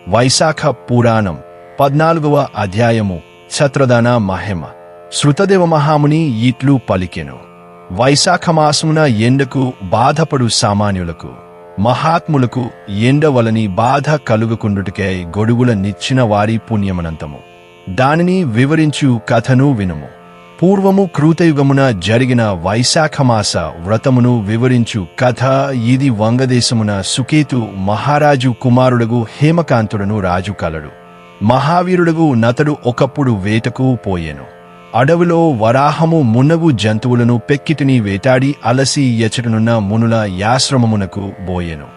వైశాఖ పురాణం 14వ అధ్యాయము. ఛత్రదాన మహిమ. శృతదేవ మహాముని ఇట్లు పలికెను. వైశాఖమాసమున ఎండకు బాధపడు సామాన్యులకు మహాత్ములకు ఎండవలని బాధ కలుగుకుండుటకై గొడుగుల నిచ్చిన వారి పుణ్యమనంతము. దానిని వివరించు కథను వినుము. పూర్వము కృతయుగమున జరిగిన వైశాఖమాస వ్రతమును వివరించు కథ ఇది. వంగదేశమున సుకేతు మహారాజు కుమారుడగు హేమకాంతుడను రాజు కలడు. మహావీరుడగు నతడు ఒకప్పుడు వేటకు పోయెను. అడవిలో వరాహము మున్నగు జంతువులను పెక్కిటిని వేటాడి అలసి ఎచటనున్న మునుల యాశ్రమమునకు బోయెను.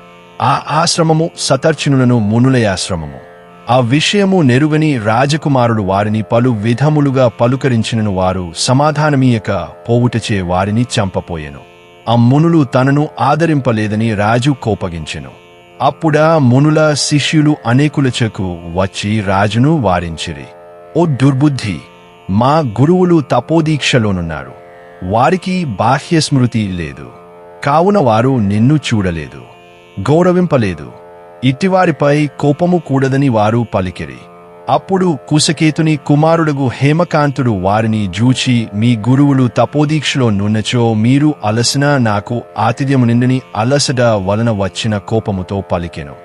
ఆ ఆశ్రమము సతర్చనులను మునుల యాశ్రమము. ఆ విషయము నెరుగని రాజకుమారుడు వారిని పలు విధములుగా పలుకరించినను వారు సమాధానమీయక పోవుటచే వారిని చంపపోయెను. ఆ మునులు తనను ఆదరింపలేదని రాజు కోపగించెను. అప్పుడా మునుల శిష్యులు అనేకులచకు వచ్చి రాజును వారించిరి. ఓ దుర్బుద్ధి! మా గురువులు తపోదీక్షలోనున్నారు. వారికి బాహ్యస్మృతి లేదు. కావున వారు నిన్ను చూడలేదు, గౌరవింపలేదు. ఇట్టివారిపై కోపము కూడదని వారు పలికిరి. అప్పుడు కుశకేతుని కుమారుడగు హేమకాంతుడు వారిని జూచి, మీ గురువులు తపోదీక్షలో నున్నచో మీరు అలసిన నాకు ఆతిథ్యమునిందని అలసట వలన వచ్చిన కోపముతో పలికెను.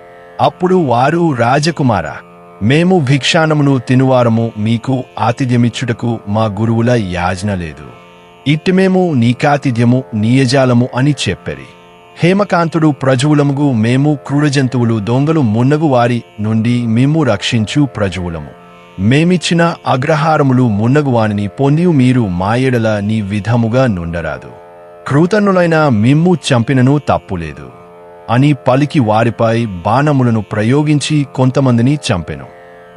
అప్పుడు వారు, రాజకుమారా, మేము భిక్షానమును తినువారము, మీకు ఆతిథ్యమిచ్చుటకు మా గురువుల యాజ్ఞ లేదు. ఇట్టి మేము నీకాతిథ్యము నీయజాలము అని చెప్పరి. హేమకాంతుడు, ప్రజవులముగు మేము క్రూరజంతువులు దొంగలు మున్నగు వారి నుండి మిమ్ము రక్షించు ప్రజవులము. మేమిచ్చిన అగ్రహారములు మున్నగు వానిని పొంది మీరు మాయెడల నీ విధముగా నుండరాదు. క్రూతన్నులైన మిమ్ము చంపినను తప్పులేదు అని పలికి వారిపై బాణములను ప్రయోగించి కొంతమందిని చంపెను.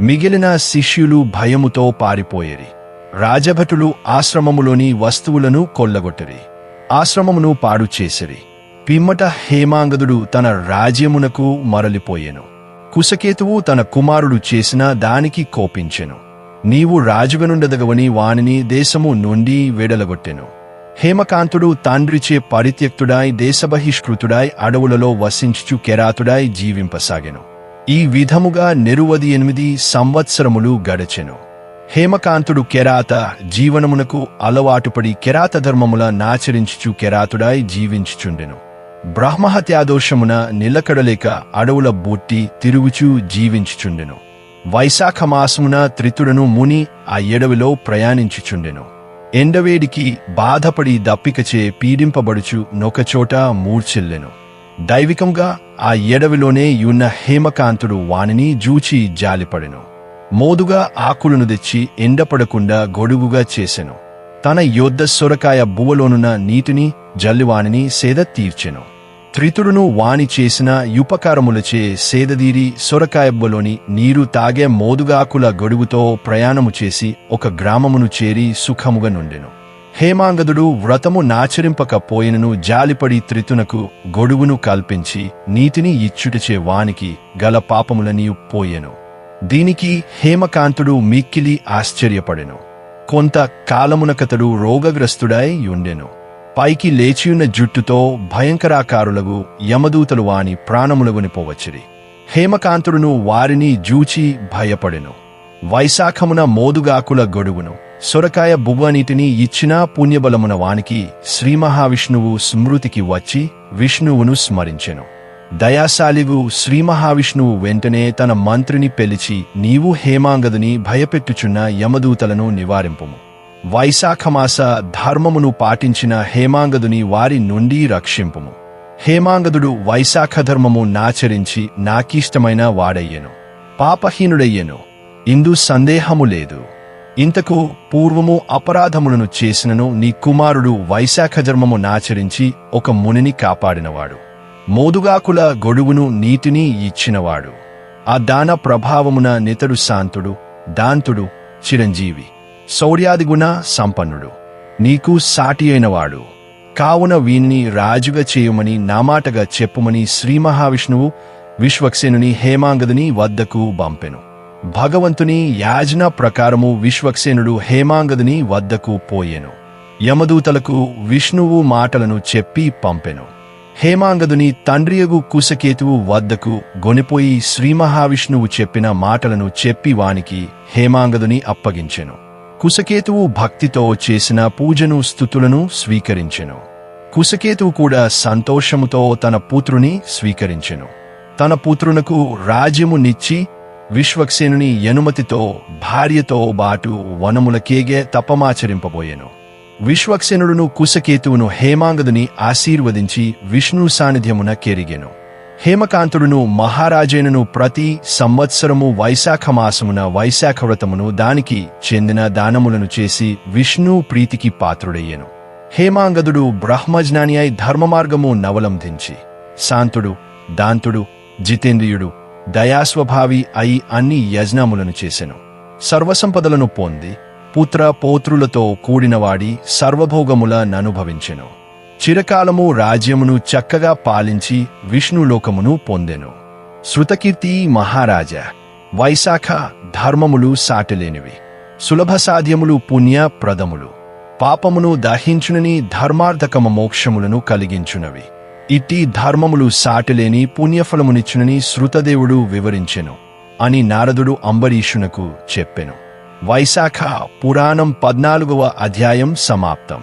మిగిలిన శిష్యులు భయముతో పారిపోయేరి. రాజభటులు ఆశ్రమములోని వస్తువులను కొల్లగొట్టిరి. ఆశ్రమమును పాడు చేసిరి. పిమ్మట హేమాంగదుడు తన రాజ్యమునకు మరలిపోయెను. కుశకేతువు తన కుమారుడు చేసిన దానికి కోపించెను. నీవు రాజుగనుండదగవని వానిని దేశము నుండి వెడలగొట్టెను. హేమకాంతుడు తండ్రిచే పరిత్యక్తుడాయ్ దేశబహిష్కృతుడాయ్ అడవులలో వసించుచు కెరాతుడాయ్ జీవింపసాగెను. ఈ విధముగా 98 సంవత్సరములు గడచెను. హేమకాంతుడు కెరాత జీవనమునకు అలవాటుపడి కెరాత ధర్మముల నాచరించుచు కెరాతుడాయ్ జీవించుచుండెను. బ్రహ్మహత్యాదోషమున నిలకడలేక అడవుల బూట్టి తిరుగుచూ జీవించుచుండెను. వైశాఖమాసమున త్రితుడను ముని ఆ ఎడవిలో ప్రయాణించుచుండెను. ఎండవేడికి బాధపడి దప్పికచే పీడింపబడుచు నొకచోట మూర్ఛిల్లెను. దైవికంగా ఆ ఎడవిలోనే యున్న హేమకాంతుడు వానిని జూచి జాలిపడెను. మోదుగా ఆకులను తెచ్చి ఎండపడకుండా గొడుగుగా చేసెను. తన యొద్ద సొరకాయ బువ్వలోనున్న నీటిని జల్లివానిని సేద తీర్చెను. త్రితుడును వాని చేసిన యుపకారములచే సేదదీరి సొరకాయ బువ్వలోని నీరు తాగే మోదుగాకుల గొడుగుతో ప్రయాణము చేసి ఒక గ్రామమును చేరి సుఖముగా నుండెను. హేమాంగదుడు వ్రతము నాచరింపకపోయినను జాలిపడి త్రితునకు గొడుగును కల్పించి నీతిని ఇచ్చుటచే వానికి గల పాపములని పోయెను. దీనికి హేమకాంతుడు మిక్కిలి ఆశ్చర్యపడెను. కొంత కాలమునకతడు రోగగ్రస్తుడై యుండెను. పైకి లేచియున్న జుట్టుతో భయంకరాకారులగు యమదూతలు వాని ప్రాణములగుని పోవచ్చిరి. హేమకాంతుడును వారిని జూచి భయపడెను. వైశాఖమున మోదుగాకుల గొడుగును సొరకాయ బువ్వనీటిని ఇచ్చిన పుణ్యబలమున వానికి శ్రీ మహావిష్ణువు స్మృతికి వచ్చి విష్ణువును స్మరించెను. దయాశాలిగు శ్రీ మహావిష్ణువు వెంటనే తన మంత్రిని పిలిచి, నీవు హేమాంగదుని భయపెట్టుచున్న యమదూతలను నివారింపుము. వైశాఖమాస ధర్మమును పాటించిన హేమాంగదుని వారి నుండి రక్షింపుము. హేమాంగదుడు వైశాఖ ధర్మము నాచరించి నాకిష్టమైన వాడయ్యెను, పాపహీనుడయ్యెను. ఇందు సందేహము లేదు. ఇంతకు పూర్వము అపరాధములను చేసినను నీ కుమారుడు వైశాఖ ధర్మము నాచరించి ఒక మునిని కాపాడినవాడు, మోదుగాకుల గొడుగును నీటిని ఇచ్చినవాడు. ఆ దాన ప్రభావమున నితడు శాంతుడు, దాంతుడు, చిరంజీవి, శౌర్యాదిగుణ సంపన్నుడు, నీకు సాటి అయినవాడు. కావున వీణ్ణి రాజుగా చేయుమని నామాటగా చెప్పుమని శ్రీ మహావిష్ణువు విశ్వక్సేనుని హేమాంగదుని వద్దకు పంపెను. భగవంతుని యాజ్ఞ ప్రకారము విశ్వక్సేనుడు హేమాంగదుని వద్దకు పోయెను. యమదూతలకు విష్ణువు మాటలను చెప్పి పంపెను. హేమాంగదుని తండ్రియగు కుశకేతువు వద్దకు గొనిపోయి శ్రీ మహావిష్ణువు చెప్పిన మాటలను చెప్పి వానికి హేమాంగదుని అప్పగించెను. కుశకేతువు భక్తితో చేసిన పూజను స్తుతులను స్వీకరించెను. కుశకేతువు కూడా సంతోషముతో తన పుత్రుని స్వీకరించెను. తన పుత్రునకు రాజ్యము నిచ్చి విశ్వక్సేనుని యనుమతితో భార్యతో బాటు వనములకేగే తపమాచరింపబోయెను. విశ్వక్సేనుడును కుశకేతువును హేమాంగదుని ఆశీర్వదించి విష్ణు సాన్నిధ్యమున కెరిగెను. హేమకాంతుడును మహారాజైనను ప్రతి సంవత్సరము వైశాఖమాసమున వైశాఖవ్రతమును దానికి చెందిన దానములను చేసి విష్ణు ప్రీతికి పాత్రుడయ్యెను. హేమాంగదుడు బ్రహ్మజ్ఞాని అయి ధర్మమార్గము నవలంబించి శాంతుడు, దాంతుడు, జితేంద్రియుడు, దయాస్వభావి అయి అన్ని యజ్ఞములను చేసెను. సర్వసంపదలను పొంది పుత్ర పౌత్రులతో కూడినవాడి సర్వభోగముల ననుభవించెను. చిరకాలము రాజ్యమును చక్కగా పాలించి విష్ణులోకమును పొందెను. శృతకీర్తి మహారాజా, వైశాఖ ధర్మములు సాటిలేనివి, సులభ సాధ్యములు పుణ్యప్రదములు, పాపమును దహించునని ధర్మార్థకమ మోక్షములను కలిగించునవి. ఇట్టి ధర్మములు సాటిలేని పుణ్యఫలమునిచ్చునని శృతదేవుడు వివరించెను అని నారదుడు అంబరీషునకు చెప్పెను. వైశాఖ పురాణం 14వ అధ్యాయం సమాప్తం.